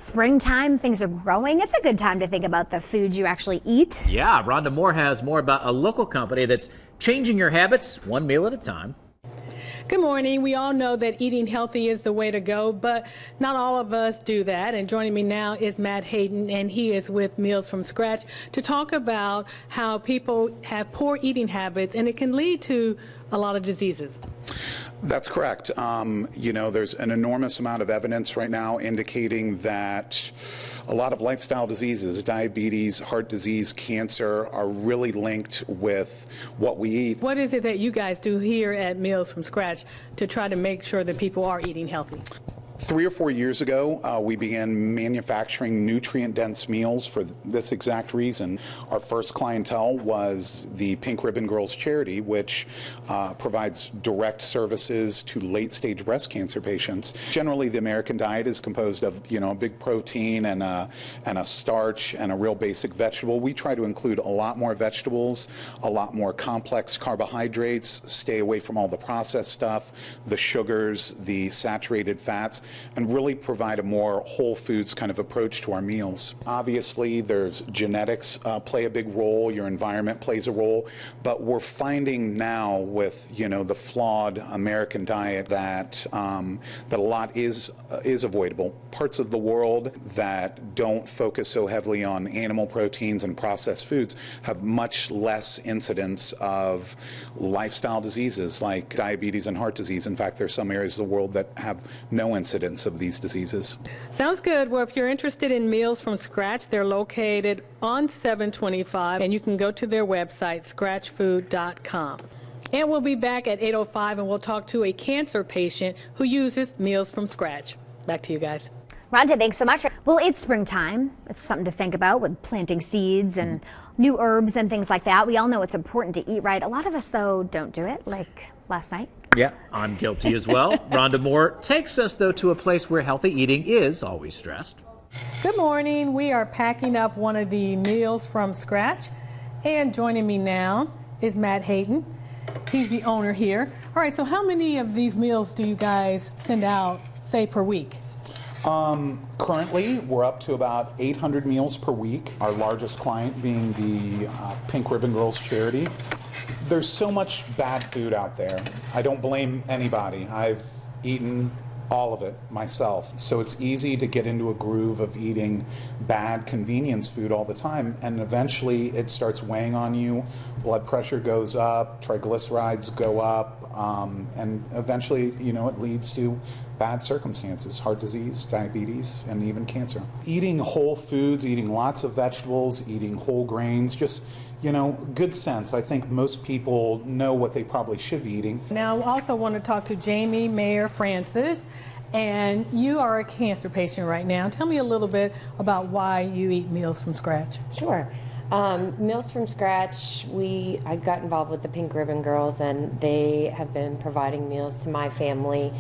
Springtime, things are growing. It's a good time to think about the food you actually eat. Yeah, Rhonda Moore has more about a local company that's changing your habits one meal at a time. Good morning. We all know that eating healthy is the way to go, but not all of us do that. And joining me now is Matt Hayden, and he is with Meals from Scratch to talk about how people have poor eating habits, and it can lead to a lot of diseases. That's correct. There's an enormous amount of evidence right now indicating that a lot of lifestyle diseases, diabetes, heart disease, cancer, are really linked with what we eat. What is it that you guys do here at Meals from Scratch to try to make sure that people are eating healthy? 3 or 4 years ago, we began manufacturing nutrient-dense meals for this exact reason. Our first clientele was the Pink Ribbon Girls charity, which provides direct services to late-stage breast cancer patients. Generally, the American diet is composed of, a big protein and a starch and a real basic vegetable. We try to include a lot more vegetables, a lot more complex carbohydrates, stay away from all the processed stuff, the sugars, the saturated fats, and really provide a more whole foods kind of approach to our meals. Obviously, there's genetics play a big role, your environment plays a role, but we're finding now with, the flawed American diet that a lot is avoidable. Parts of the world that don't focus so heavily on animal proteins and processed foods have much less incidence of lifestyle diseases like diabetes and heart disease. In fact, there's some areas of the world that have no incidence of these diseases. Sounds good. Well, if you're interested in Meals from Scratch, they're located on 725, and you can go to their website, scratchfood.com. And we'll be back at 8:05, and we'll talk to a cancer patient who uses Meals from Scratch. Back to you guys. Rhonda, thanks so much. Well, it's springtime. It's something to think about with planting seeds and new herbs and things like that. We all know it's important to eat right. A lot of us, though, don't do it, like last night. Yeah, I'm guilty as well. Rhonda Moore takes us, though, to a place where healthy eating is always stressed. Good morning. We are packing up one of the Meals from Scratch. And joining me now is Matt Hayden. He's the owner here. All right, so how many of these meals do you guys send out, say, per week? Currently, we're up to about 800 meals per week. Our largest client being the Pink Ribbon Girls charity. There's so much bad food out there. I don't blame anybody. I've eaten all of it myself. So it's easy to get into a groove of eating bad convenience food all the time, and eventually it starts weighing on you. Blood pressure goes up, triglycerides go up, and eventually, it leads to bad circumstances, heart disease, diabetes, and even cancer. Eating whole foods, eating lots of vegetables, eating whole grains, just good sense. I think most people know what they probably should be eating. Now, I also want to talk to Jamie Mayer Francis, and you are a cancer patient right now. Tell me a little bit about why you eat Meals from Scratch. Sure. Meals from Scratch, I got involved with the Pink Ribbon Girls, and they have been providing meals to my family.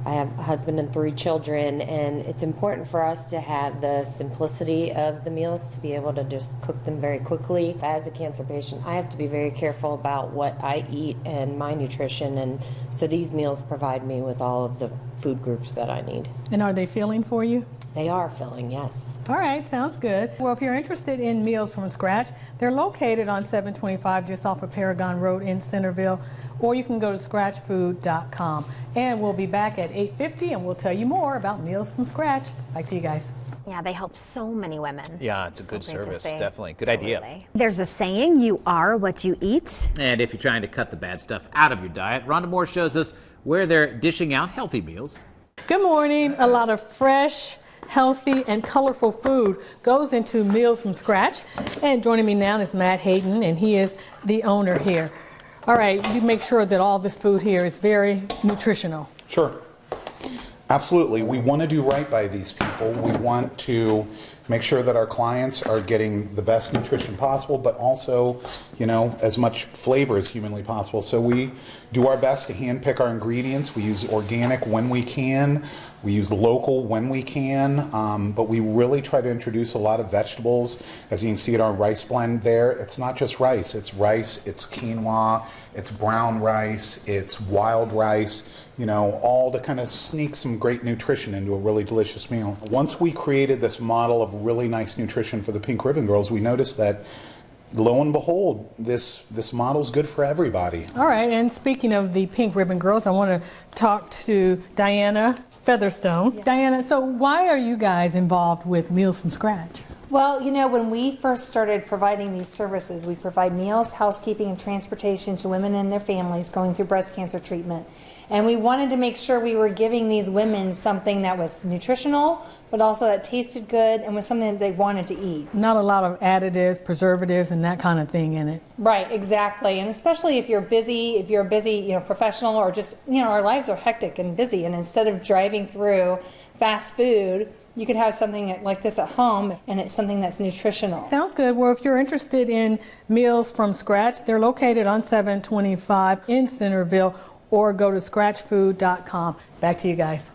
I have a husband and 3 children, and it's important for us to have the simplicity of the meals, to be able to just cook them very quickly. As a cancer patient, I have to be very careful about what I eat and my nutrition, and so these meals provide me with all of the food groups that I need. And are they filling for you? They are filling, yes. All right, sounds good. Well, if you're interested in Meals from Scratch, they're located on 725 just off of Paragon Road in Centerville, or you can go to scratchfood.com. And we'll be back at 8:50, and we'll tell you more about Meals from Scratch. Back to you guys. Yeah, they help so many women. Yeah, it's a good service, definitely. Good idea. There's a saying, you are what you eat. And if you're trying to cut the bad stuff out of your diet, Rhonda Moore shows us where they're dishing out healthy meals. Good morning. A lot of fresh, healthy, and colorful food goes into Meals from Scratch. And joining me now is Matt Hayden, and he is the owner here. All right, you make sure that all this food here is very nutritional. Sure. Absolutely. We want to do right by these people. We want to make sure that our clients are getting the best nutrition possible, but also, as much flavor as humanly possible. So we do our best to hand pick our ingredients. We use organic when we can. We use local when we can, but we really try to introduce a lot of vegetables. As you can see at our rice blend there, it's not just rice, it's quinoa, it's brown rice, it's wild rice, you know, all to kind of sneak some great nutrition into a really delicious meal. Once we created this model of really nice nutrition for the Pink Ribbon Girls, we noticed that lo and behold, this model's good for everybody. All right, and speaking of the Pink Ribbon Girls, I want to talk to Diana Featherstone. Yeah. Diana, so why are you guys involved with Meals from Scratch? Well, you know, when we first started providing these services, we provide meals, housekeeping, and transportation to women and their families going through breast cancer treatment. And we wanted to make sure we were giving these women something that was nutritional, but also that tasted good and was something that they wanted to eat. Not a lot of additives, preservatives, and that kind of thing in it. Right, exactly. And especially if you're a busy, professional, or just, our lives are hectic and busy. And instead of driving through fast food, you could have something like this at home, and it's something that's nutritional. Sounds good. Well, if you're interested in Meals from Scratch, they're located on 725 in Centerville, or go to scratchfood.com. Back to you guys.